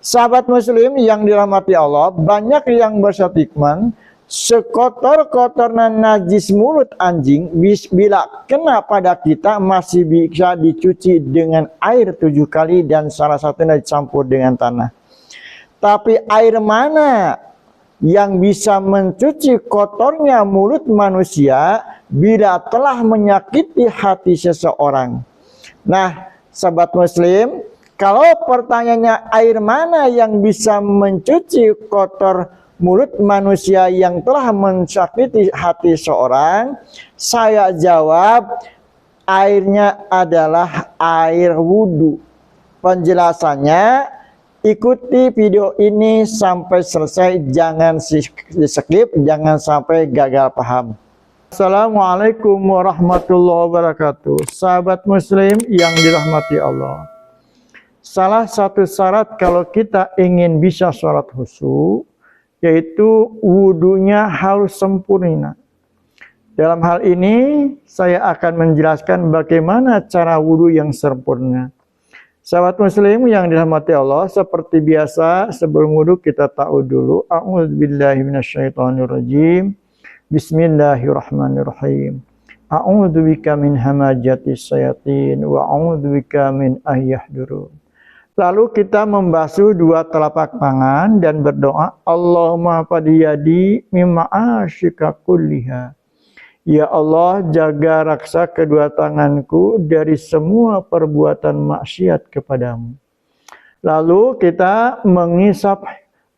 Sahabat muslim yang dirahmati Allah, banyak yang berstatement sekotor-kotornya najis mulut anjing bila kena pada kita masih bisa dicuci dengan air 7 kali dan salah satunya dicampur dengan tanah. Tapi air mana yang bisa mencuci kotornya mulut manusia bila telah menyakiti hati seseorang? Nah, sahabat muslim, kalau pertanyaannya air mana yang bisa mencuci kotor mulut manusia yang telah mensakiti hati seorang, saya jawab airnya adalah air wudhu. Penjelasannya, ikuti video ini sampai selesai, jangan di-skip, jangan sampai gagal paham. Assalamualaikum warahmatullahi wabarakatuh. Sahabat muslim yang dirahmati Allah, salah satu syarat kalau kita ingin bisa sholat khusyuk, yaitu wudhunya harus sempurna. Dalam hal ini saya akan menjelaskan bagaimana cara wudhu yang sempurna. Sahabat muslim yang dirahmati Allah, seperti biasa sebelum wudhu kita ta'awudz dulu. A'udzubillahi minasyaitonirrajim. Bismillahirrahmanirrahim. A'udzubika min hamajatis syayatin wa a'udzubika min ayyahdurun. Lalu kita membasuh dua telapak tangan dan berdoa, Allahumma fadiyadi mimma asyika kulliha. Ya Allah, jaga raksa kedua tanganku dari semua perbuatan maksiat kepadamu. Lalu kita mengisap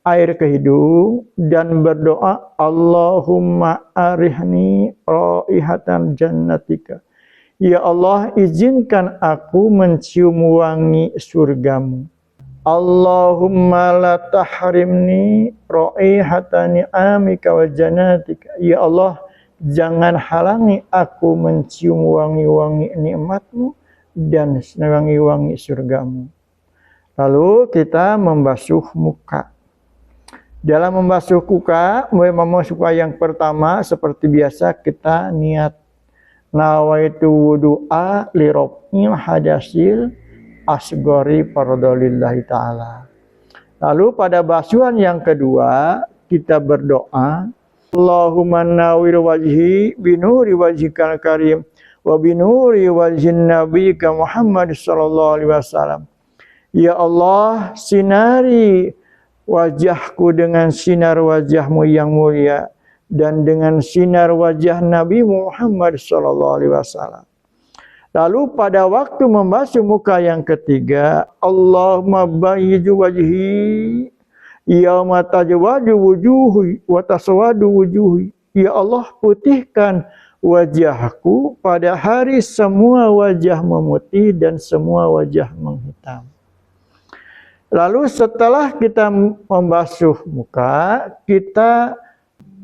air ke hidung dan berdoa, Allahumma arihni raihatan jannatika. Ya Allah, izinkan aku mencium wangi surgamu. Allahumma la tahrimni raihatani amika wa jannatika. Ya Allah, jangan halangi aku mencium wangi-wangi nikmatmu dan wangi-wangi surgamu. Lalu kita membasuh muka. Dalam membasuh muka, yang pertama seperti biasa kita niat. Nawaitu wudu'a li raf'il hadasil asghari fardholillahi ta'ala. Lalu pada basuhan yang kedua kita berdoa, Allahumma nawwir wajhi binuri wajhikal karim wa binuri wajhin nabiyika Muhammad sallallahu alaihi wasallam. Ya Allah, sinari wajahku dengan sinar wajahmu yang mulia dan dengan sinar wajah Nabi Muhammad SAW. Lalu pada waktu membasuh muka yang ketiga, Allahumma bayyidu wajhi yauma tajwadu wujuhi wa taswadu wujuhi. Ya Allah, putihkan wajahku pada hari semua wajah memutih dan semua wajah menghitam. Lalu setelah kita membasuh muka, kita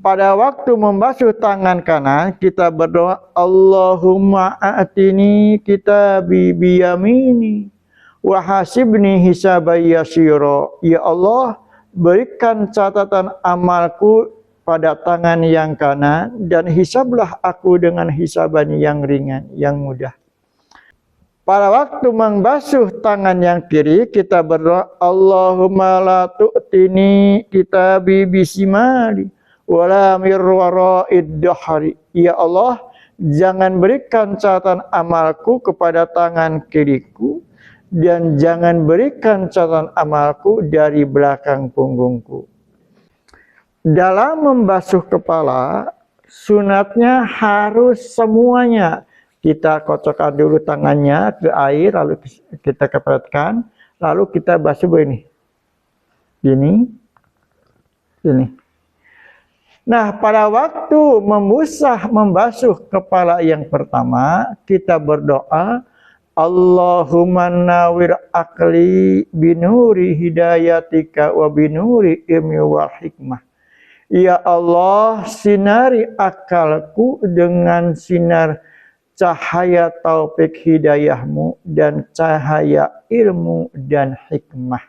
pada waktu membasuh tangan kanan, kita berdoa, Allahumma a'tini kitabi biyamini wa hasibni hisabai yasira. Ya Allah, berikan catatan amalku pada tangan yang kanan dan hisablah aku dengan hisaban yang ringan, yang mudah. Pada waktu membasuh tangan yang kiri, kita berdoa, Allahumma la tu'tini kitabi bisimali wala mirwara'id dahri. Ya Allah, jangan berikan catatan amalku kepada tangan kiriku dan jangan berikan catatan amalku dari belakang punggungku. Dalam membasuh kepala, sunatnya harus semuanya. Kita kocokkan dulu tangannya ke air, lalu kita kepretkan, lalu kita basuh begini. Ini. Nah, pada waktu membasuh kepala yang pertama, kita berdoa, Allahumma nawwir aqli binuri hidayatika wa binuri ilmi wal hikmah. Ya Allah, sinari akalku dengan sinar cahaya taufik hidayahmu dan cahaya ilmu dan hikmah.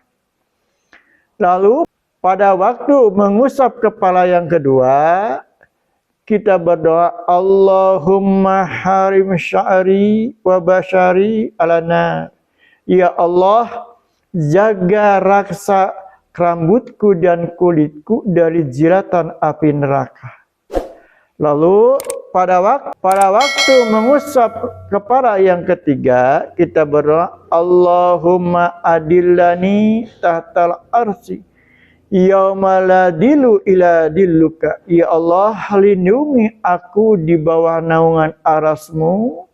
Lalu pada waktu mengusap kepala yang kedua, kita berdoa, Allahumma harim sya'ri wa basyari alana. Ya Allah, jaga raksa rambutku dan kulitku dari jilatan api neraka. Lalu pada waktu mengusap kepala yang ketiga, kita berdoa, Allahumma adillani tahtal arsy yauma la dilu ila dilluka. Ya Allah, lindungi aku di bawah naungan arasmu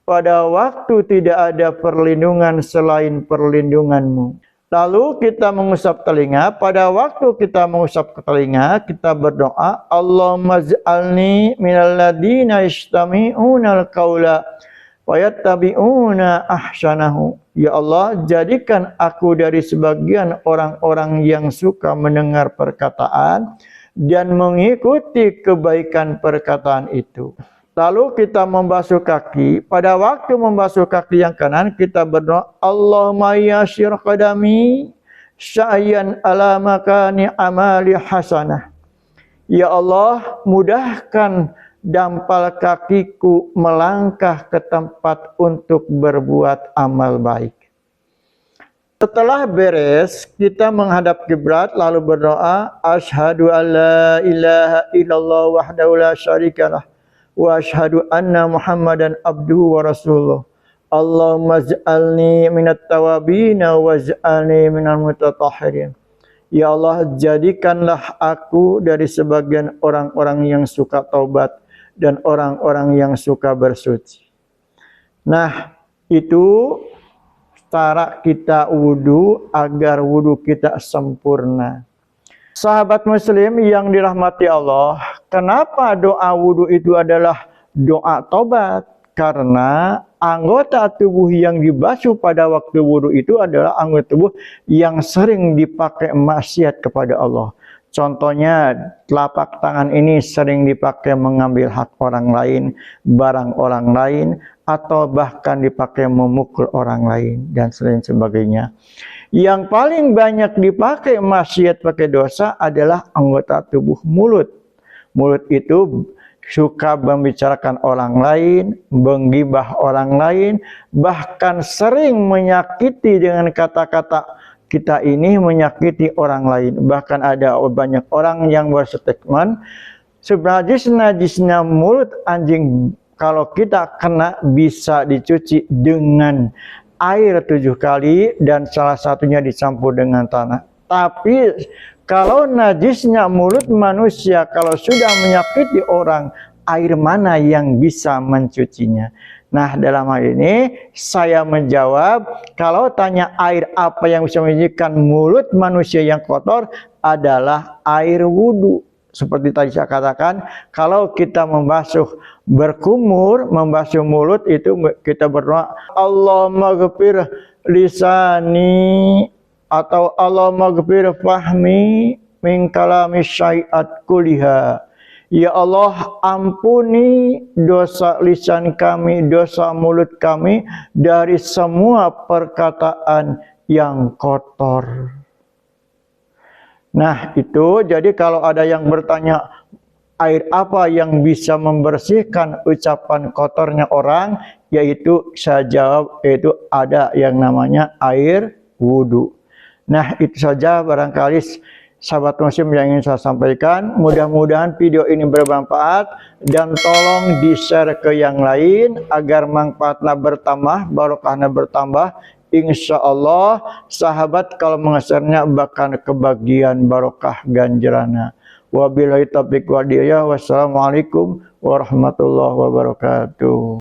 pada waktu tidak ada perlindungan selain perlindunganmu. Lalu kita mengusap telinga. Pada waktu kita mengusap ke telinga, kita berdoa, Allahumma ij'alni minal ladina yastami'unal qaula wa yattabi'una ahsanahu. Ya Allah, jadikan aku dari sebagian orang-orang yang suka mendengar perkataan dan mengikuti kebaikan perkataan itu. Lalu kita membasuh kaki. Pada waktu membasuh kaki yang kanan, kita berdoa, Allahumma yassir qadami sya'yan ala makani amali hasanah. Ya Allah, mudahkan dampal kakiku melangkah ke tempat untuk berbuat amal baik. Setelah beres, kita menghadap kiblat lalu berdoa, asyhadu an la ilaha illallah wahdahu la syarikalah wa asyhadu anna Muhammadan abduhu wa rasuluh. Allahumma ij'alni minat tawabina waj'alni minal mutatahhirin. Ya Allah, jadikanlah aku dari sebagian orang-orang yang suka taubat dan orang-orang yang suka bersuci. Nah, itu cara kita wudu agar wudu kita sempurna. Sahabat muslim yang dirahmati Allah, kenapa doa wudu itu adalah doa tobat? Karena anggota tubuh yang dibasuh pada waktu wudu itu adalah anggota tubuh yang sering dipakai maksiat kepada Allah. Contohnya, telapak tangan ini sering dipakai mengambil hak orang lain, barang orang lain, atau bahkan dipakai memukul orang lain, dan sebagainya. Yang paling banyak dipakai maksiat pakai dosa adalah anggota tubuh mulut. Mulut itu suka membicarakan orang lain, menggibah orang lain, bahkan sering menyakiti dengan kata-kata kita ini menyakiti orang lain. Bahkan ada banyak orang yang berstatement, najisnya mulut anjing kalau kita kena bisa dicuci dengan air 7 kali dan salah satunya dicampur dengan tanah. Tapi kalau najisnya mulut manusia kalau sudah menyakiti orang, air mana yang bisa mencucinya? Nah, dalam hal ini saya menjawab, kalau tanya air apa yang bisa mencucikan mulut manusia yang kotor adalah air wudu. Seperti tadi saya katakan, kalau kita berkumur, membasuh mulut itu kita berdoa, Allahumma ghfir lisani atau Allahumma ghfir fahmi min kalami syai'at kuliha. Ya Allah, ampuni dosa lisan kami, dosa mulut kami dari semua perkataan yang kotor. Nah, itu jadi kalau ada yang bertanya air apa yang bisa membersihkan ucapan kotornya orang, yaitu saya jawab, yaitu ada yang namanya air wudu. Nah, itu saja barangkali sahabat muslim yang ingin saya sampaikan. Mudah-mudahan video ini bermanfaat dan tolong di-share ke yang lain agar manfaatnya bertambah, barokahnya bertambah. Insya Allah sahabat kalau mengesernya bahkan kebagian barokah ganjarannya. Wabillahi taufiq wal hidayah. Wassalamualaikum warahmatullahi wabarakatuh.